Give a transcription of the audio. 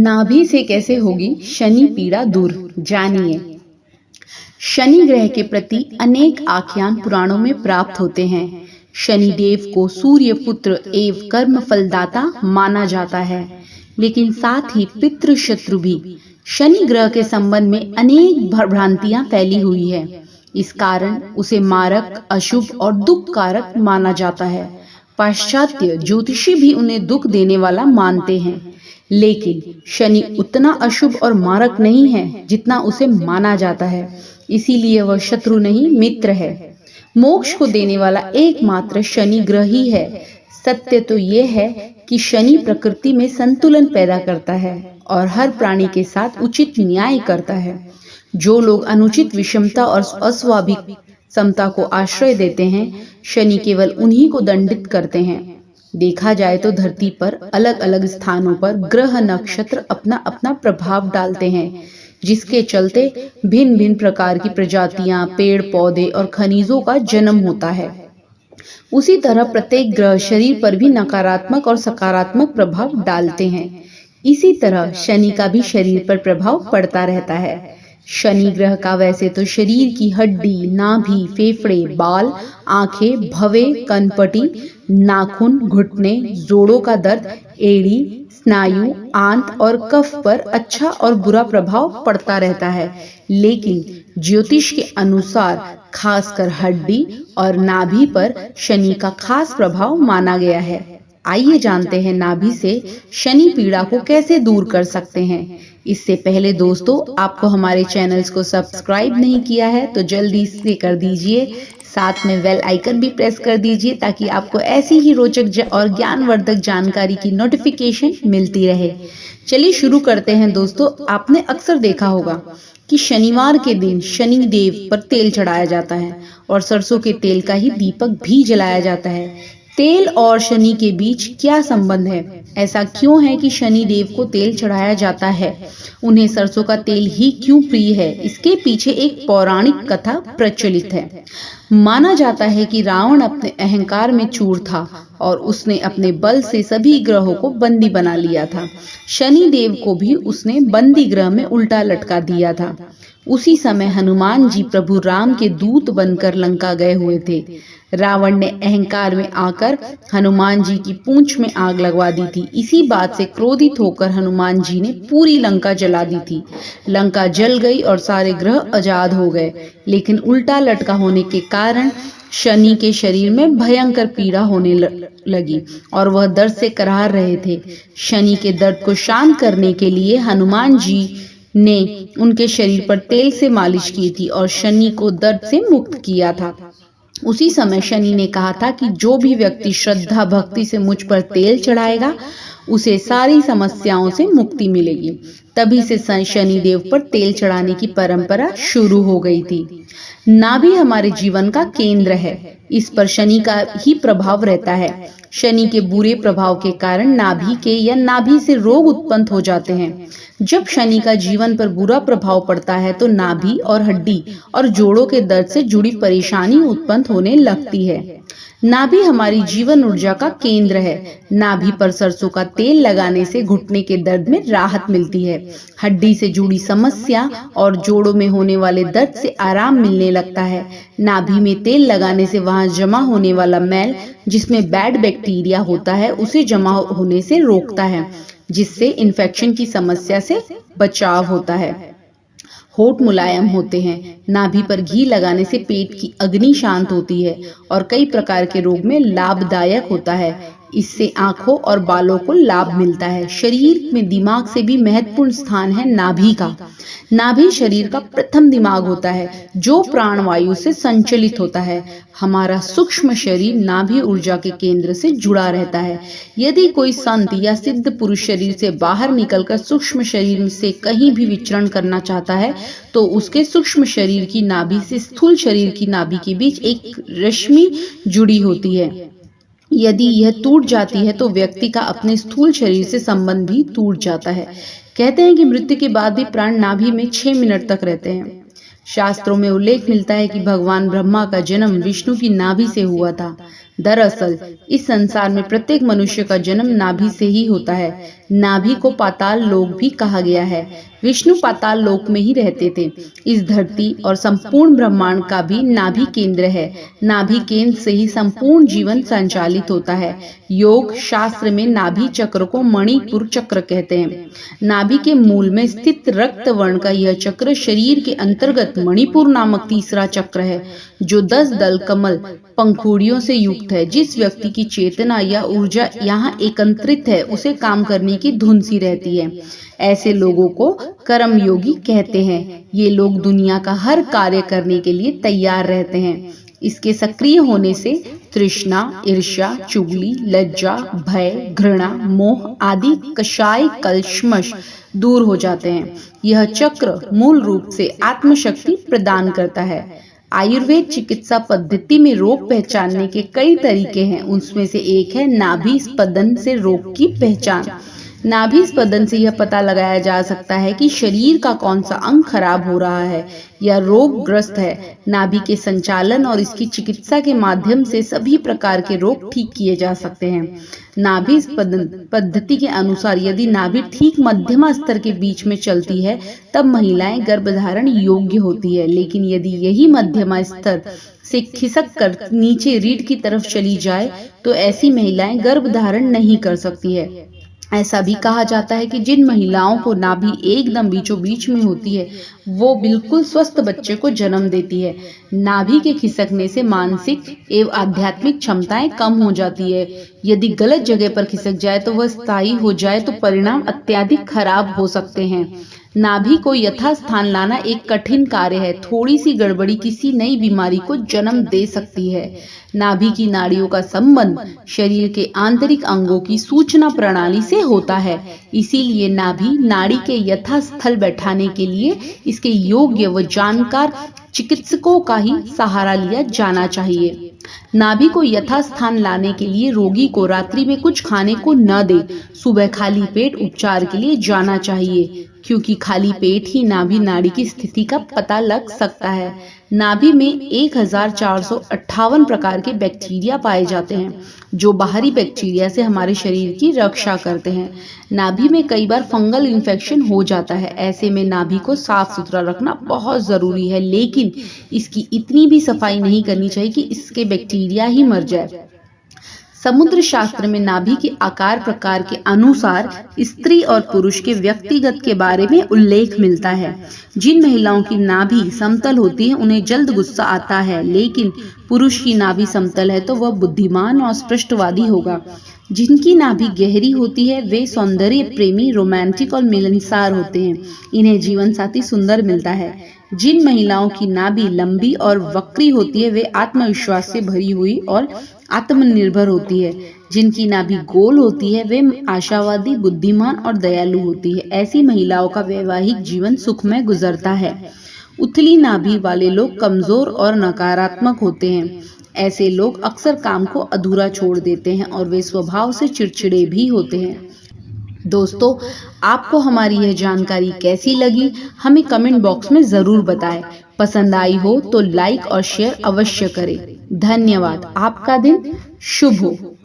नाभि से कैसे होगी शनि पीड़ा दूर, जानिए। शनि ग्रह के प्रति अनेक आख्यान पुराणों में प्राप्त होते हैं। शनि देव को सूर्य पुत्र एवं कर्म फलदाता माना जाता है, लेकिन साथ ही पितृ शत्रु भी। शनि ग्रह के संबंध में अनेक भ्रांतियां फैली हुई है। इस कारण उसे मारक, अशुभ और दुख कारक माना जाता है। पाश्चात्य ज्योतिषी भी उन्हें दुख देने वाला मानते हैं, लेकिन शनि उतना अशुभ और मारक नहीं है जितना उसे माना जाता है। इसीलिए वह शत्रु नहीं, मित्र है। मोक्ष को देने वाला एकमात्र शनि ग्रह ही है। सत्य तो यह है कि शनि प्रकृति में संतुलन पैदा करता है और हर प्राणी के साथ उचित न्याय करता है। जो लोग अनुचित विषमता और अस्वाभाविक समता को आश्रय देते हैं, शनि केवल उन्हीं को दंडित करते हैं। देखा जाए तो धरती पर अलग अलग स्थानों पर ग्रह नक्षत्र अपना अपना प्रभाव डालते हैं, जिसके चलते भिन्न भिन्न प्रकार की प्रजातियां, पेड़ पौधे और खनिजों का जन्म होता है। उसी तरह प्रत्येक ग्रह शरीर पर भी नकारात्मक और सकारात्मक प्रभाव डालते हैं। इसी तरह शनि का भी शरीर पर प्रभाव पड़ता रहता है। शनि ग्रह का वैसे तो शरीर की हड्डी, नाभि, फेफड़े, बाल, आंखें, भवें, कनपटी, नाखून, घुटने, जोड़ों का दर्द, एड़ी, स्नायु, आंत और कफ पर अच्छा और बुरा प्रभाव पड़ता रहता है, लेकिन ज्योतिष के अनुसार खासकर हड्डी और नाभि पर शनि का खास प्रभाव माना गया है। आइए जानते हैं नाभि से शनि पीड़ा को कैसे दूर कर सकते हैं। इससे पहले दोस्तों, आपको हमारे चैनल्स को सब्सक्राइब नहीं किया है तो जल्दी से कर दीजिए। साथ में बेल आइकन भी प्रेस कर दीजिए ताकि आपको ऐसी ही रोचक और ज्ञानवर्धक जानकारी की नोटिफिकेशन मिलती रहे। चलिए शुरू करते हैं दोस्तों। आपने अक्सर देखा होगा कि शनिवार के दिन शनि देव पर तेल चढ़ाया जाता है और सरसों के तेल का ही दीपक भी जलाया जाता है। तेल और शनि के बीच क्या संबंध है? ऐसा क्यों है कि शनि देव को तेल चढ़ाया जाता है? उन्हें सरसों का तेल ही क्यों प्रिय है? इसके पीछे एक पौराणिक कथा प्रचलित है। माना जाता है कि रावण अपने अहंकार में चूर था और उसने अपने बल से सभी ग्रहों को बंदी बना लिया था। शनि देव को भी उसने बंदी ग्रह में उल्टा लटका दिया था। उसी समय हनुमान जी प्रभु राम के दूत बनकर लंका गए हुए थे। रावण ने अहंकार में आकर हनुमान जी की पूंछ में आग लगवा दी थी। इसी बात से क्रोधित होकर हनुमान जी ने पूरी लंका जला दी थी। लंका जल गई और सारे ग्रह आजाद हो गए, लेकिन उल्टा लटका होने के कारण शनि के शरीर में भयंकर पीड़ा होने लगी और वह दर्द से कराह रहे थे। शनि के दर्द को शांत करने के लिए हनुमान जी ने उनके शरीर पर तेल से मालिश की थी और शनि को दर्द से मुक्त किया था। उसी समय शनि ने कहा था कि जो भी व्यक्ति श्रद्धा भक्ति से मुझ पर तेल चढ़ाएगा उसे सारी समस्याओं से मुक्ति मिलेगी। तभी से शनि देव पर तेल चढ़ाने की परंपरा शुरू हो गई थी। नाभि हमारे जीवन का केंद्र है। इस पर शनि का ही प्रभाव रहता है। शनि के बुरे प्रभाव के कारण नाभि के या नाभि से रोग उत्पन्न हो जाते हैं। जब शनि का जीवन पर बुरा प्रभाव पड़ता है तो नाभि और हड्डी और जोड़ों के दर्द से जुड़ी परेशानी उत्पन्न होने लगती है। नाभि हमारी जीवन ऊर्जा का केंद्र है। नाभि पर सरसों का तेल लगाने से घुटने के दर्द में राहत मिलती है। हड्डी से जुड़ी समस्या और जोड़ों में होने वाले दर्द से आराम मिलने लगता है। नाभि में तेल लगाने से वहां जमा होने वाला मैल, जिसमें बैड बैक्टीरिया होता है, उसे जमा होने से रोकता है, जिससे इन्फेक्शन की समस्या से बचाव होता है। होठ मुलायम होते हैं। नाभि पर घी लगाने से पेट की अग्नि शांत होती है और कई प्रकार के रोग में लाभदायक होता है। इससे आंखों और बालों को लाभ मिलता है। शरीर में दिमाग से भी महत्वपूर्ण स्थान है नाभि का। नाभि शरीर का प्रथम दिमाग होता है, जो प्राणवायु से संचालित होता है। हमारा सूक्ष्म शरीर नाभि ऊर्जा के केंद्र से जुड़ा रहता है। यदि कोई संत या सिद्ध पुरुष शरीर से बाहर निकलकर सूक्ष्म शरीर से कहीं भी विचरण करना चाहता है तो उसके सूक्ष्म शरीर की नाभि से स्थूल शरीर की नाभि के बीच एक रश्मि जुड़ी होती है। यदि यह टूट जाती है तो व्यक्ति का अपने स्थूल शरीर से संबंध भी टूट जाता है। कहते हैं कि मृत्यु के बाद भी प्राण नाभि में 6 मिनट तक रहते हैं। शास्त्रों में उल्लेख मिलता है कि भगवान ब्रह्मा का जन्म विष्णु की नाभि से हुआ था। दरअसल इस संसार में प्रत्येक मनुष्य का जन्म नाभि से ही होता है। नाभि को पाताल लोक भी कहा गया है। विष्णु पाताल लोक में ही रहते थे। इस धरती और संपूर्ण ब्रह्मांड का भी नाभि केंद्र है। नाभि केंद्र से ही संपूर्ण जीवन संचालित होता है। योग शास्त्र में नाभि चक्र को मणिपुर चक्र कहते हैं। नाभि के मूल में स्थित रक्त वर्ण का यह चक्र शरीर के अंतर्गत मणिपुर नामक तीसरा चक्र है, जो 10 दल कमल पंखुड़ियों से युक्त है। जिस व्यक्ति की चेतना या ऊर्जा यहाँ एकत्रित है, उसे काम करने की धुन सी रहती है। ऐसे लोगों को कर्मयोगी कहते हैं। ये लोग दुनिया का हर कार्य करने के लिए तैयार रहते हैं। इसके सक्रिय होने से तृष्णा, ईर्ष्या, चुगली, लज्जा, भय, घृणा, मोह आदि कषाय कल्मश दूर हो जाते हैं। यह चक्र मूल रूप से आत्मशक्ति प्रदान करता है। आयुर्वेद चिकित्सा पद्धति में रोग पहचानने के कई तरीके हैं। उसमें से एक है नाभि स्पंदन से रोग की पहचान। नाभि स्पंदन से यह पता लगाया जा सकता है कि शरीर का कौन सा अंग खराब हो रहा है या रोगग्रस्त है। नाभि के संचालन और इसकी चिकित्सा के माध्यम से सभी प्रकार के रोग ठीक किए जा सकते हैं। नाभि स्पंदन पद्धति के अनुसार यदि नाभि ठीक मध्यमा स्तर के बीच में चलती है, तब महिलाएं गर्भधारण योग्य होती है। लेकिन यदि यही मध्यमा स्तर से खिसक कर नीचे रीढ़ की तरफ चली जाए, तो ऐसी महिलाएं गर्भधारण नहीं कर सकती है। ऐसा भी कहा जाता है कि जिन महिलाओं को नाभि एकदम बीचों बीच में होती है, वो बिल्कुल स्वस्थ बच्चे को जन्म देती है। नाभि के खिसकने से मानसिक एवं आध्यात्मिक क्षमताएं कम हो जाती है। यदि गलत जगह पर खिसक जाए तो वह स्थायी हो जाए तो परिणाम अत्यधिक खराब हो सकते हैं। नाभि को यथास्थान लाना एक कठिन कार्य है। थोड़ी सी गड़बड़ी किसी नई बीमारी को जन्म दे सकती है। नाभि की नाड़ियों का संबंध शरीर के आंतरिक अंगों की सूचना प्रणाली से होता है। इसीलिए नाभि नाड़ी के यथास्थल बैठाने के लिए इसके योग्य व जानकार चिकित्सकों का ही सहारा लिया जाना चाहिए। नाभि को यथास्थान लाने के लिए रोगी को रात्रि में कुछ खाने को न दे। सुबह खाली पेट उपचार के लिए जाना चाहिए, क्योंकि खाली पेट ही नाभि नाड़ी की स्थिति का पता लग सकता है। नाभि में 1458 प्रकार के बैक्टीरिया पाए जाते हैं, जो बाहरी बैक्टीरिया से हमारे शरीर की रक्षा करते हैं। नाभि में कई बार फंगल इन्फेक्शन हो जाता है। ऐसे में नाभि को साफ सुथरा रखना बहुत जरूरी है, लेकिन इसकी इतनी भी सफाई नहीं करनी चाहिए कि इसके बैक्टीरिया ही मर जाए। समुद्र शास्त्र में नाभि के आकार प्रकार के अनुसार स्त्री और पुरुष के व्यक्तिगत के बारे में उल्लेख मिलता है। जिन महिलाओं की नाभि समतल होती है, उन्हें जल्द गुस्सा आता है, लेकिन पुरुष की नाभि समतल है तो वह बुद्धिमान और स्पष्टवादी होगा। जिनकी नाभि गहरी होती है, वे सौंदर्य प्रेमी, रोमांटिक और मिलनसार होते हैं। इन्हें जीवन साथी सुंदर मिलता है। जिन महिलाओं की नाभि लंबी और वक्री होती है, वे आत्मविश्वास से भरी हुई और आत्मनिर्भर होती है। जिनकी नाभि गोल होती है, वे आशावादी, बुद्धिमान और दयालु होती है। ऐसी महिलाओं का वैवाहिक जीवन सुखमय गुजरता है। उथली नाभि वाले लोग कमजोर और नकारात्मक होते हैं। ऐसे लोग अक्सर काम को अधूरा छोड़ देते हैं और वे स्वभाव से चिड़चिड़े भी होते हैं। दोस्तों, आपको हमारी यह जानकारी कैसी लगी, हमें कमेंट बॉक्स में जरूर बताएं। पसंद आई हो तो लाइक और शेयर अवश्य करें। धन्यवाद। आपका दिन शुभ हो।